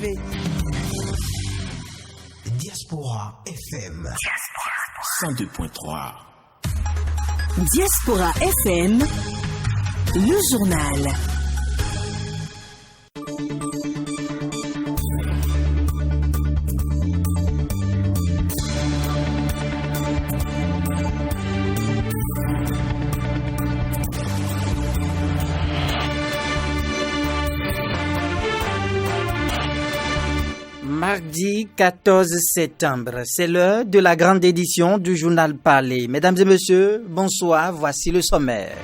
pavé. Diaspora FM 102.3. Diaspora FM, le journal. Mardi 14 septembre, c'est l'heure de la grande édition du journal Parler. Mesdames et messieurs, bonsoir, voici le sommaire.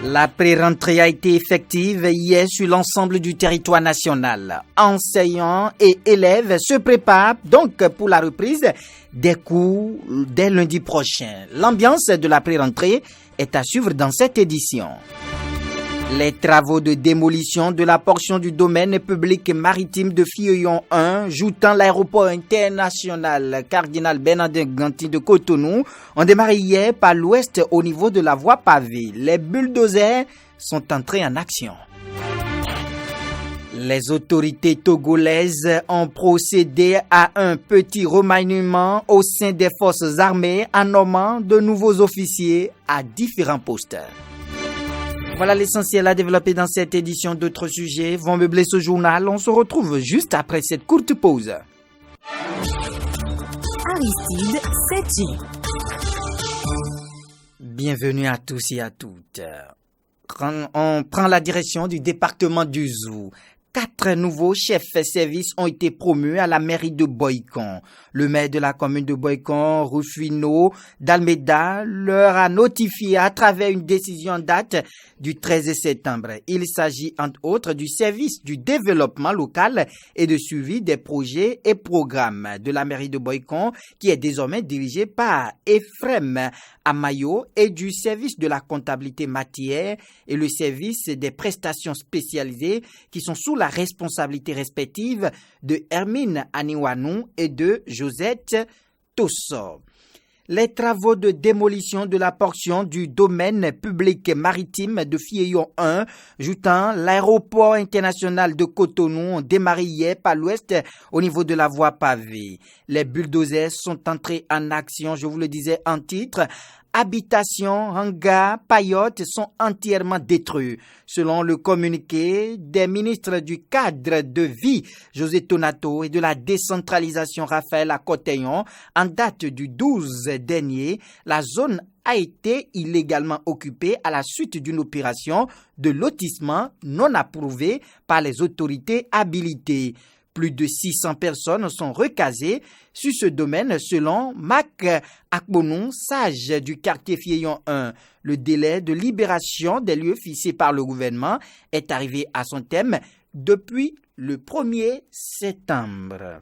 La pré-rentrée a été effective hier sur l'ensemble du territoire national. Enseignants et élèves se préparent donc pour la reprise des cours dès lundi prochain. L'ambiance de la pré-rentrée est à suivre dans cette édition. Les travaux de démolition de la portion du domaine public maritime de Fioyon 1, joutant l'aéroport international Cardinal Bernardin Ganti de Cotonou, ont démarré hier par l'ouest au niveau de la voie pavée. Les bulldozers sont entrés en action. Les autorités togolaises ont procédé à un petit remaniement au sein des forces armées en nommant de nouveaux officiers à différents postes. Voilà l'essentiel à développer dans cette édition. D'autres sujets vont meubler ce journal. On se retrouve juste après cette courte pause. Aristide Sethi. Bienvenue à tous et à toutes. On prend la direction du département du Zou. 4 nouveaux chefs-service ont été promus à la mairie de Boycon. Le maire de la commune de Boycon, Rufino d'Almeida, leur a notifié à travers une décision en date du 13 septembre. Il s'agit entre autres du service du développement local et de suivi des projets et programmes de la mairie de Boycon qui est désormais dirigé par Ephrem Amayo et du service de la comptabilité matière et le service des prestations spécialisées qui sont sous la responsabilité respective de Hermine Aniwanou et de Josette Tosso. Les travaux de démolition de la portion du domaine public maritime de Fioyon 1, joutant l'aéroport international de Cotonou, ont démarré hier par l'ouest au niveau de la voie pavée. Les bulldozers sont entrés en action, je vous le disais en titre. Habitations, hangars, paillotes sont entièrement détruits. Selon le communiqué des ministres du cadre de vie, José Tonato, et de la décentralisation, Raphaël Akoteyon, en date du 12 dernier, la zone a été illégalement occupée à la suite d'une opération de lotissement non approuvée par les autorités habilitées. Plus de 600 personnes sont recasées sur ce domaine selon Mac Akbonou, sage du quartier Fioyon 1. Le délai de libération des lieux fixé par le gouvernement est arrivé à son terme depuis le 1er septembre.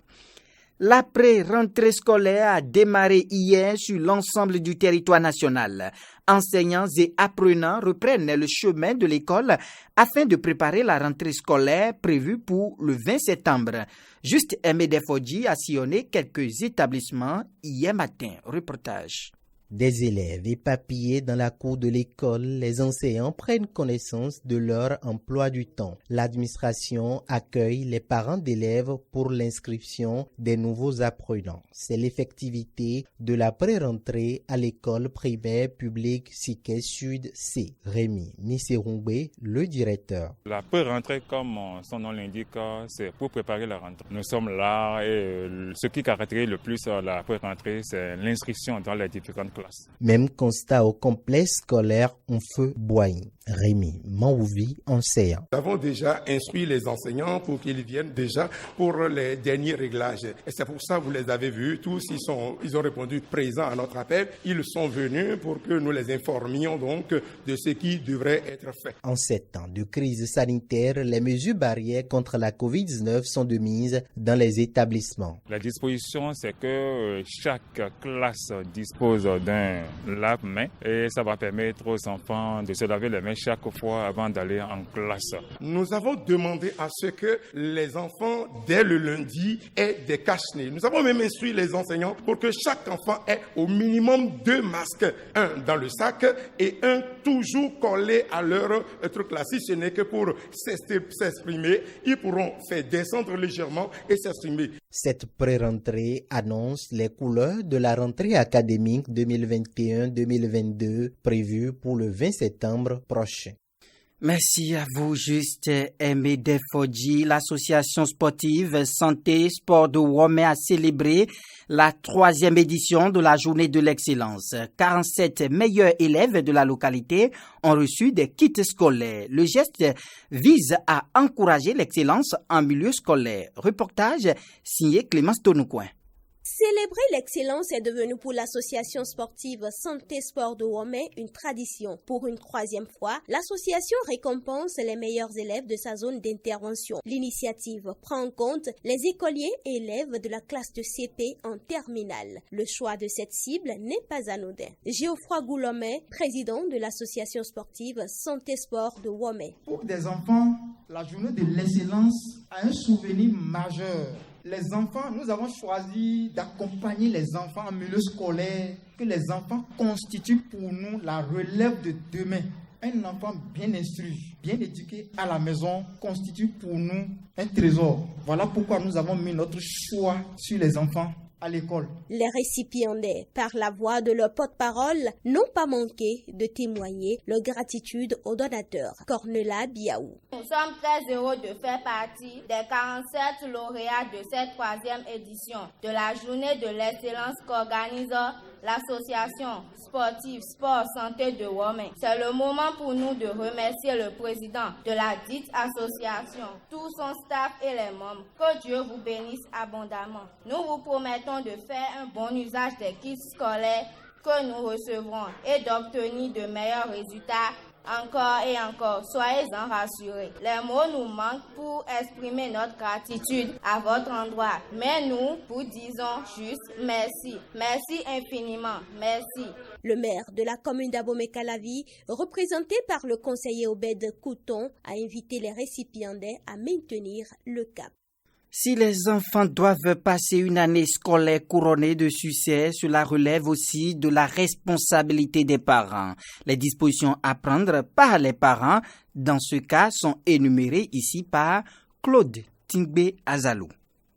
L'après-rentrée scolaire a démarré hier sur l'ensemble du territoire national. Enseignants et apprenants reprennent le chemin de l'école afin de préparer la rentrée scolaire prévue pour le 20 septembre. Juste Aimé Defodji a sillonné quelques établissements hier matin. Reportage. Des élèves éparpillés dans la cour de l'école, les enseignants prennent connaissance de leur emploi du temps. L'administration accueille les parents d'élèves pour l'inscription des nouveaux apprenants. C'est l'effectivité de la pré-rentrée à l'école primaire publique Siké Sud C. Rémi Misserungbe, le directeur. La pré-rentrée, comme son nom l'indique, c'est pour préparer la rentrée. Nous sommes là et ce qui caractérise le plus la pré-rentrée, c'est l'inscription dans les différentes classes. Même constat au complexe scolaire en feu Boigny. Rémi Manouvi, enseignant. Nous avons déjà instruit les enseignants pour qu'ils viennent déjà pour les derniers réglages. Et c'est pour ça que vous les avez vus, tous ils ont répondu présents à notre appel. Ils sont venus pour que nous les informions donc de ce qui devrait être fait. En 7 ans de crise sanitaire, les mesures barrières contre la COVID-19 sont de mise dans les établissements. La disposition, c'est que chaque classe dispose d'un lave-mains et ça va permettre aux enfants de se laver les mains chaque fois avant d'aller en classe. Nous avons demandé à ce que les enfants, dès le lundi, aient des cache-nez. Nous avons même instruit les enseignants pour que chaque enfant ait au minimum 2 masques, un dans le sac et un toujours collé à leur truc là. Si ce n'est que pour s'exprimer, ils pourront faire descendre légèrement et s'exprimer. Cette pré-rentrée annonce les couleurs de la rentrée académique 2021-2022 prévue pour le 20 septembre prochain. Merci à vous, Juste Aimé Defodji. L'association sportive Santé Sport de Womé a célébré la 3e édition de la Journée de l'excellence. 47 meilleurs élèves de la localité ont reçu des kits scolaires. Le geste vise à encourager l'excellence en milieu scolaire. Reportage signé Clémence Tonoucoin. Célébrer l'excellence est devenu pour l'association sportive Santé Sport de Womé une tradition. Pour une 3e fois, l'association récompense les meilleurs élèves de sa zone d'intervention. L'initiative prend en compte les écoliers et élèves de la classe de CP en terminale. Le choix de cette cible n'est pas anodin. Geoffroy Goulomé, président de l'association sportive Santé Sport de Womé. Pour des enfants, la journée de l'excellence a un souvenir majeur. Les enfants, nous avons choisi d'accompagner les enfants en milieu scolaire, que les enfants constituent pour nous la relève de demain. Un enfant bien instruit, bien éduqué à la maison constitue pour nous un trésor. Voilà pourquoi nous avons mis notre choix sur les enfants à l'école. Les récipiendaires, par la voix de leur porte-parole, n'ont pas manqué de témoigner leur gratitude aux donateurs. Cornelia Biaou. Nous sommes très heureux de faire partie des 47 lauréats de cette 3e édition de la Journée de l'excellence qu'organise l'association sportive Sport Santé de Womé. C'est le moment pour nous de remercier le président de la dite association, tout son staff et les membres. Que Dieu vous bénisse abondamment. Nous vous promettons de faire un bon usage des kits scolaires que nous recevrons et d'obtenir de meilleurs résultats encore et encore. Soyez-en rassurés. Les mots nous manquent pour exprimer notre gratitude à votre endroit. Mais nous vous disons juste merci. Merci infiniment. Merci. Le maire de la commune d'Abomey-Calavi, représenté par le conseiller Obed Couton, a invité les récipiendaires à maintenir le cap. Si les enfants doivent passer une année scolaire couronnée de succès, cela relève aussi de la responsabilité des parents. Les dispositions à prendre par les parents, dans ce cas, sont énumérées ici par Claude Tingbe Azalou.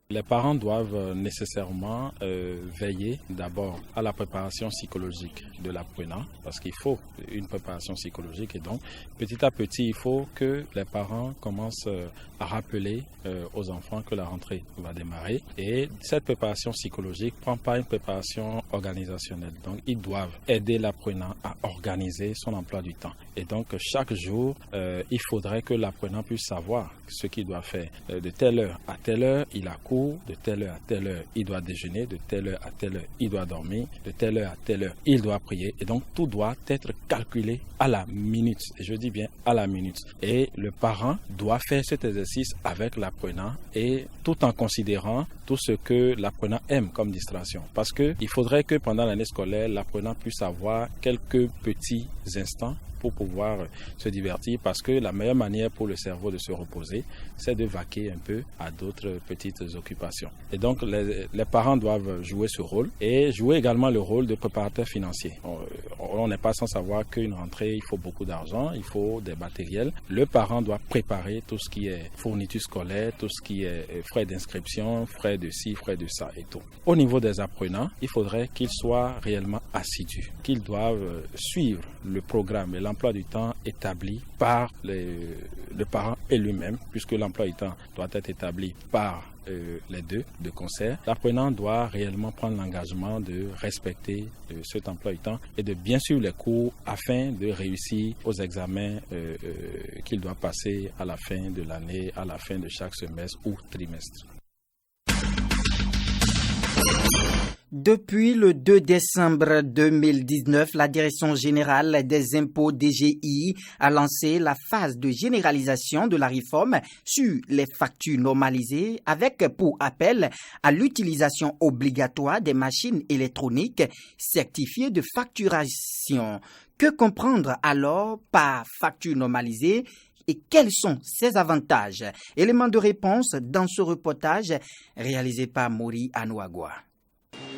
Les parents doivent nécessairement veiller d'abord à la préparation psychologique de l'apprenant, parce qu'il faut une préparation psychologique et donc petit à petit il faut que les parents commencent à rappeler aux enfants que la rentrée va démarrer, et cette préparation psychologique ne prend pas une préparation organisationnelle, donc ils doivent aider l'apprenant à organiser son emploi du temps, et donc chaque jour il faudrait que l'apprenant puisse savoir ce qu'il doit faire. De telle heure à telle heure il a cours, de telle heure à telle heure il doit déjeuner, de telle heure à telle heure il doit dormir, de telle heure à telle heure il doit prier, et donc tout doit être calculé à la minute, et je dis bien à la minute, et le parent doit faire cet exercice avec l'apprenant, et tout en considérant tout ce que l'apprenant aime comme distraction, parce que il faudrait que pendant l'année scolaire l'apprenant puisse avoir quelques petits instants pour pouvoir se divertir, parce que la meilleure manière pour le cerveau de se reposer, c'est de vaquer un peu à d'autres petites occupations. Et donc les parents doivent jouer ce rôle et jouer également le rôle de préparateur financier. On n'est pas sans savoir qu'une rentrée, il faut beaucoup d'argent, il faut des matériels. Le parent doit préparer tout ce qui est fourniture scolaire, tout ce qui est frais d'inscription, frais de ci, frais de ça et tout. Au niveau des apprenants, il faudrait qu'ils soient réellement assidus, qu'ils doivent suivre le programme et l'emploi du temps établi par le parent et lui-même, puisque l'emploi du temps doit être établi par les deux de concert. L'apprenant doit réellement prendre l'engagement de respecter cet emploi du temps et de bien suivre les cours afin de réussir aux examens qu'il doit passer à la fin de l'année, à la fin de chaque semestre ou trimestre. Depuis le 2 décembre 2019, la Direction générale des impôts DGI a lancé la phase de généralisation de la réforme sur les factures normalisées avec pour appel à l'utilisation obligatoire des machines électroniques certifiées de facturation. Que comprendre alors par facture normalisée et quels sont ses avantages? Élément de réponse dans ce reportage réalisé par Mori Anouagwa.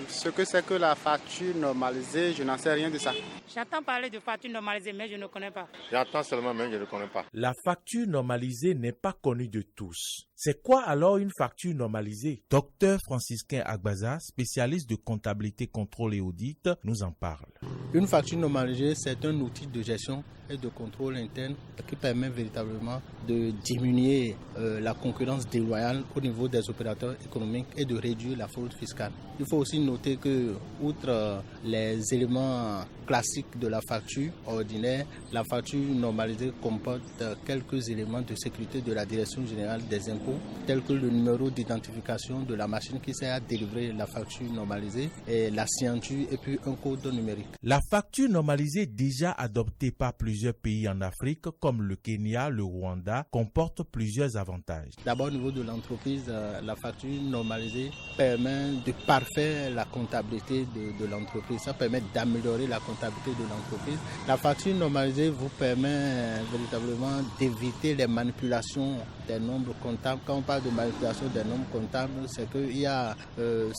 Ce que c'est que la facture normalisée, je n'en sais rien de ça. J'entends parler de facture normalisée, mais je ne connais pas. J'entends seulement, mais je ne connais pas. La facture normalisée n'est pas connue de tous. C'est quoi alors une facture normalisée? Docteur Franciscain Agbaza, spécialiste de comptabilité, contrôle et audit, nous en parle. Une facture normalisée, c'est un outil de gestion et de contrôle interne qui permet véritablement de diminuer la concurrence déloyale au niveau des opérateurs économiques et de réduire la fraude fiscale. Il faut aussi noter que, outre les éléments classiques de la facture ordinaire, la facture normalisée comporte quelques éléments de sécurité de la Direction générale des impôts, tels que le numéro d'identification de la machine qui sert à délivrer la facture normalisée, et la signature et puis un code numérique. La facture normalisée déjà adoptée par plusieurs pays en Afrique, comme le Kenya, le Rwanda, comporte plusieurs avantages. D'abord, au niveau de l'entreprise, la facture normalisée permet de parfaire la comptabilité de l'entreprise. Ça permet d'améliorer la comptabilité de l'entreprise. La facture normalisée vous permet véritablement d'éviter les manipulations des nombres comptables. Quand on parle de manipulation des nombres comptables, c'est qu'il y a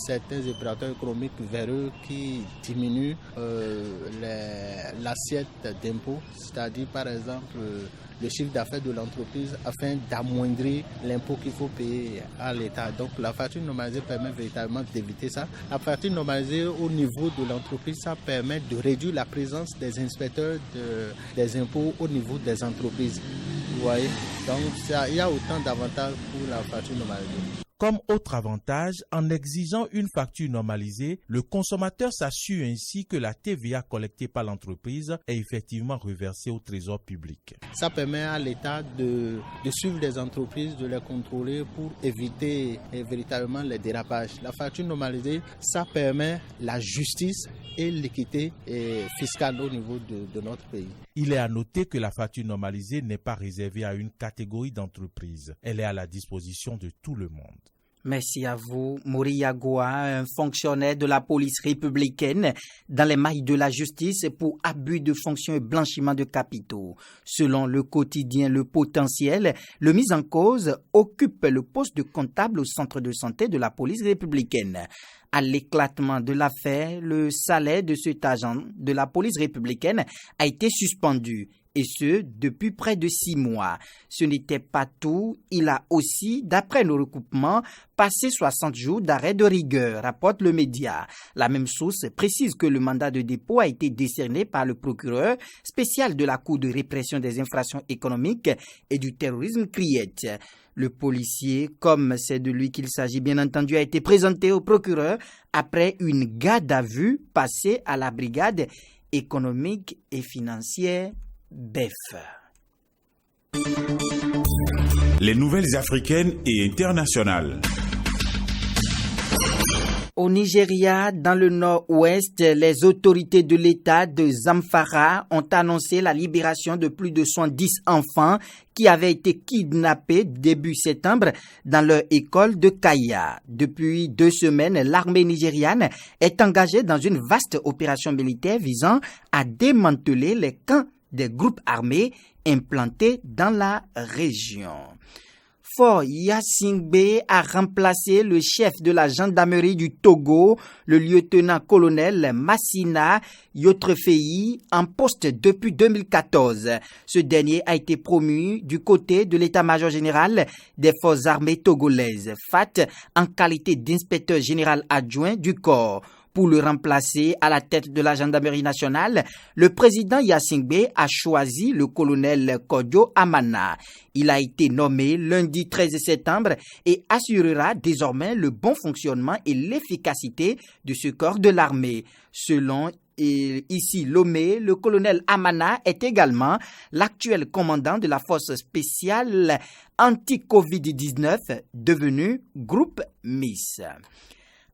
certains opérateurs économiques véreux qui diminuent l'assiette d'impôt, c'est-à-dire par exemple le chiffre d'affaires de l'entreprise afin d'amoindrir l'impôt qu'il faut payer à l'État. Donc la facture normalisée permet véritablement d'éviter ça. La facture normalisée au niveau de l'entreprise, ça permet de réduire la présence des inspecteurs des impôts au niveau des entreprises. Vous voyez? Donc il y a autant d'avantages pour la facture normalisée. Comme autre avantage, en exigeant une facture normalisée, le consommateur s'assure ainsi que la TVA collectée par l'entreprise est effectivement reversée au trésor public. Ça permet à l'État de suivre les entreprises, de les contrôler pour éviter véritablement les dérapages. La facture normalisée, ça permet la justice et l'équité fiscale au niveau de notre pays. Il est à noter que la facture normalisée n'est pas réservée à une catégorie d'entreprises. Elle est à la disposition de tout le monde. Merci à vous, Mori Anouagwa, un fonctionnaire de la police républicaine dans les mailles de la justice pour abus de fonction et blanchiment de capitaux. Selon le quotidien Le Potentiel, le mis en cause occupe le poste de comptable au centre de santé de la police républicaine. À l'éclatement de l'affaire, le salaire de cet agent de la police républicaine a été suspendu. Et ce, depuis près de 6 mois. Ce n'était pas tout. Il a aussi, d'après le recoupement, passé 60 jours d'arrêt de rigueur, rapporte le média. La même source précise que le mandat de dépôt a été décerné par le procureur spécial de la Cour de répression des infractions économiques et du terrorisme Criette. Le policier, comme c'est de lui qu'il s'agit bien entendu, a été présenté au procureur après une garde à vue passée à la brigade économique et financière BEF. Les nouvelles africaines et internationales. Au Nigeria, dans le nord-ouest, les autorités de l'État de Zamfara ont annoncé la libération de plus de 70 enfants qui avaient été kidnappés début septembre dans leur école de Kaya. Depuis 2 semaines, l'armée nigériane est engagée dans une vaste opération militaire visant à démanteler les camps des groupes armés implantés dans la région. Fort Yasingbe a remplacé le chef de la gendarmerie du Togo, le lieutenant-colonel Massina Yotrefeyi, en poste depuis 2014. Ce dernier a été promu du côté de l'état-major général des forces armées togolaises, FAT, en qualité d'inspecteur général adjoint du corps. Pour le remplacer à la tête de la gendarmerie nationale, le président Yasingbe a choisi le colonel Kodjo Amana. Il a été nommé lundi 13 septembre et assurera désormais le bon fonctionnement et l'efficacité de ce corps de l'armée. Selon ici Lomé, le colonel Amana est également l'actuel commandant de la force spéciale anti-Covid-19 devenue Groupe MIS.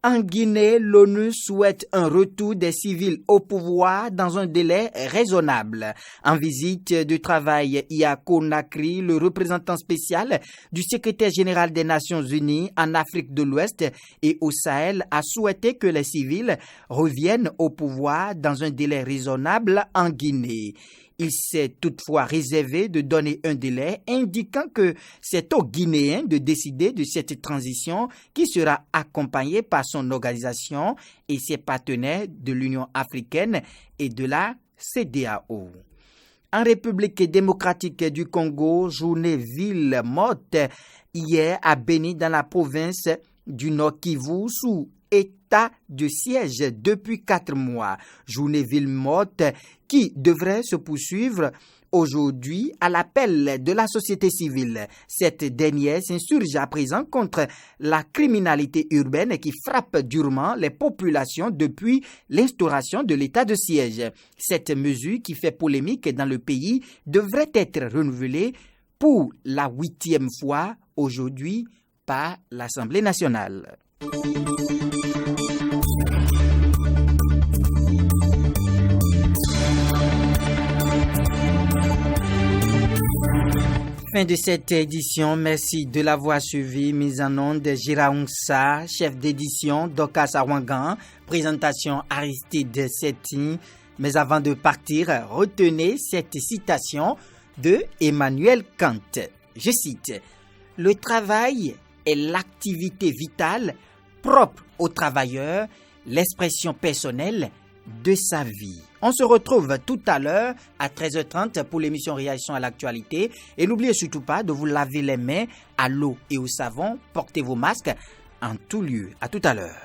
En Guinée, l'ONU souhaite un retour des civils au pouvoir dans un délai raisonnable. En visite de travail à Conakry, le représentant spécial du secrétaire général des Nations Unies en Afrique de l'Ouest et au Sahel a souhaité que les civils reviennent au pouvoir dans un délai raisonnable en Guinée. Il s'est toutefois réservé de donner un délai indiquant que c'est aux Guinéens de décider de cette transition qui sera accompagnée par son organisation et ses partenaires de l'Union africaine et de la CEDEAO. En République démocratique du Congo, journée ville morte hier à Beni dans la province du Nord Kivu sous état de siège depuis 4 mois. Journée ville morte qui devrait se poursuivre aujourd'hui à l'appel de la société civile. Cette dernière s'insurge à présent contre la criminalité urbaine qui frappe durement les populations depuis l'instauration de l'état de siège. Cette mesure qui fait polémique dans le pays devrait être renouvelée pour la 8e fois aujourd'hui par l'Assemblée nationale. Fin de cette édition, merci de l'avoir suivi. Mise en onde Jiraoungsa, chef d'édition Dokas Awangan, présentation Aristide Setti. Mais avant de partir, retenez cette citation de Emmanuel Kant. Je cite: « Le travail est l'activité vitale propre au travailleur, l'expression personnelle de sa vie. » On se retrouve tout à l'heure à 13h30 pour l'émission Réaction à l'actualité. Et n'oubliez surtout pas de vous laver les mains à l'eau et au savon. Portez vos masques en tout lieu. À tout à l'heure.